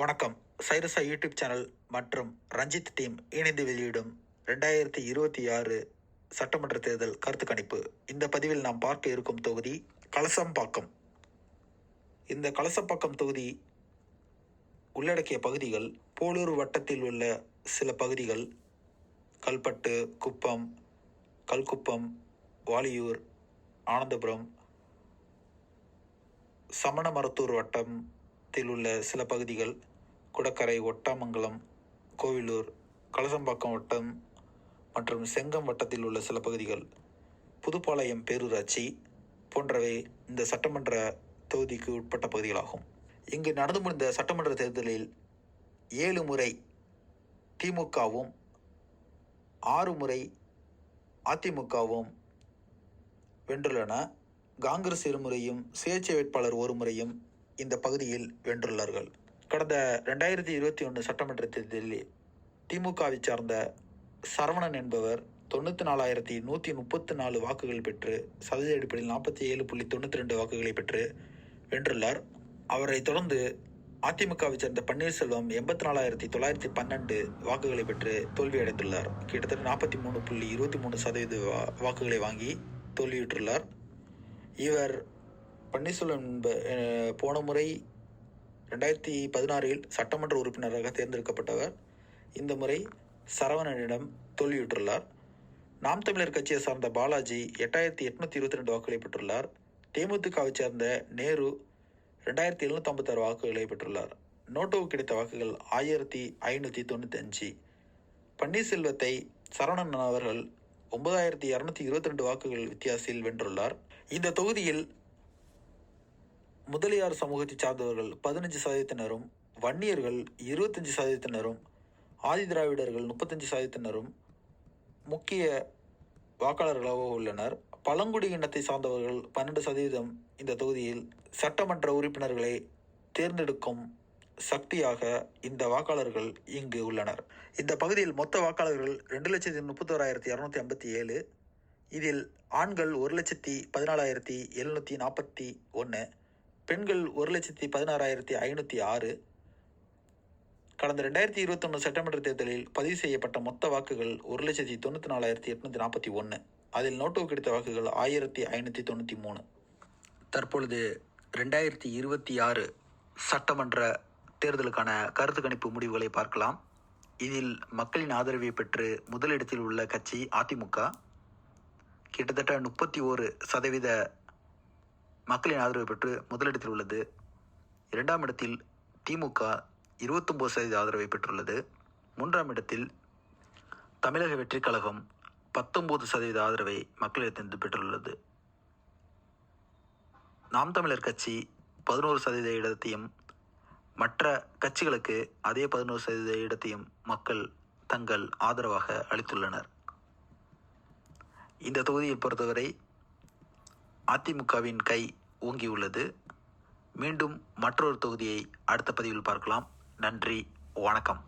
வணக்கம். சைரசா YouTube channel மற்றும் Ranjith team இணைந்து வெளியிடும் 2026 சட்டமன்ற தேர்தல் கருத்து கணிப்பு. இந்த பதிவில் நாம் பார்க்க இருக்கும் தொகுதி கலசம்பாக்கம். இந்த கலசம்பாக்கம் தொகுதி உள்ளடக்கிய பகுதிகள் போலூர் வட்டத்தில் உள்ள சில பகுதிகள், கல்பட்டு, குப்பம், கல்குப்பம், வாலியூர், ஆனந்தபுரம், சமணமரத்தூர் வட்டத்தில் உள்ள சில பகுதிகள், குடக்கரை, ஒட்டாமங்கலம், கோவிலூர், கலசம்பாக்கம் வட்டம் மற்றும் செங்கம் வட்டத்தில் உள்ள சில பகுதிகள், புதுப்பாளையம் பேரூராட்சி போன்றவை இந்த சட்டமன்ற தொகுதிக்கு உட்பட்ட பகுதிகளாகும். இங்கு நடந்து முடிந்த சட்டமன்ற தேர்தலில் 7 முறை திமுகவும் 6 முறை அதிமுகவும் வென்றுள்ளன. காங்கிரஸ் 2 முறையும் சுயேட்சை வேட்பாளர் 1 முறையும் இந்த பகுதியில் வென்றுள்ளார்கள். கடந்த 2021 சட்டமன்ற தேர்தலில் திமுகவை சார்ந்த சரவணன் என்பவர் 94,134 வாக்குகள் பெற்று சதவீத அடிப்படையில் 47.92 வாக்குகளை பெற்று வென்றுள்ளார். அவரை தொடர்ந்து அதிமுகவை சேர்ந்த பன்னீர்செல்வம் 84,912 வாக்குகளை பெற்று தோல்வியடைந்துள்ளார். கிட்டத்தட்ட 43.23% வாக்குகளை வாங்கி தோல்வியுற்றுள்ளார். இவர் பன்னீர்செல்வம் போன முறை 2016 சட்டமன்ற உறுப்பினராக தேர்ந்தெடுக்கப்பட்டவர். இந்த முறை சரவணனிடம் தோல்வியுற்றுள்ளார். நாம் தமிழர் கட்சியை சார்ந்த பாலாஜி 8,822 வாக்குகளை பெற்றுள்ளார். தேமுதிகவை சேர்ந்த நேரு 2,756 வாக்குகளை பெற்றுள்ளார். நோட்டோவுக்கு கிடைத்த வாக்குகள் 1,595. பன்னீர்செல்வத்தை சரவணன் அவர்கள் 9,222 வாக்குகள் வித்தியாசத்தில் வென்றுள்ளார். இந்த தொகுதியில் முதலியார் சமூகத்தை சார்ந்தவர்கள் 15%, வன்னியர்கள் 25%, ஆதி திராவிடர்கள் 35% முக்கிய வாக்காளர்களாக உள்ளனர். பழங்குடி இனத்தை சார்ந்தவர்கள் 12% இந்த தொகுதியில் சட்டமன்ற உறுப்பினர்களை தேர்ந்தெடுக்கும் சக்தியாக இந்த வாக்காளர்கள் இங்கு உள்ளனர். இந்த பகுதியில் மொத்த வாக்காளர்கள் 2,31,257. இதில் ஆண்கள் 1,14,741, பெண்கள் 1,16,506. கடந்த 2021 சட்டமன்ற தேர்தலில் பதிவு செய்யப்பட்ட மொத்த வாக்குகள் 1,94,841. அதில் நோட்டுக்கு கிடைத்த வாக்குகள் 1,593. தற்பொழுது 2026 சட்டமன்ற தேர்தலுக்கான கருத்து கணிப்பு முடிவுகளை பார்க்கலாம். இதில் மக்களின் ஆதரவை பெற்று முதலிடத்தில் உள்ள கட்சி அதிமுக. கிட்டத்தட்ட 31% மக்களின் ஆதரவை பெற்று முதலிடத்தில் உள்ளது. 2ஆம் இடத்தில் திமுக 29% ஆதரவை பெற்றுள்ளது. 3ஆம் இடத்தில் தமிழக வெற்றிக் கழகம் 19% ஆதரவை மக்களிடத்திலிருந்து பெற்றுள்ளது. நாம் தமிழர் கட்சி 11% இடத்தையும், மற்ற கட்சிகளுக்கு அதே 11% இடத்தையும் மக்கள் தங்கள் ஆதரவாக அளித்துள்ளனர். இந்த தொகுதியை பொறுத்தவரை அதிமுகவின் கை ஓங்கியுள்ளது. மீண்டும் மற்றொரு தொகுதியை அடுத்த பதிவில் பார்க்கலாம். நன்றி, வணக்கம்.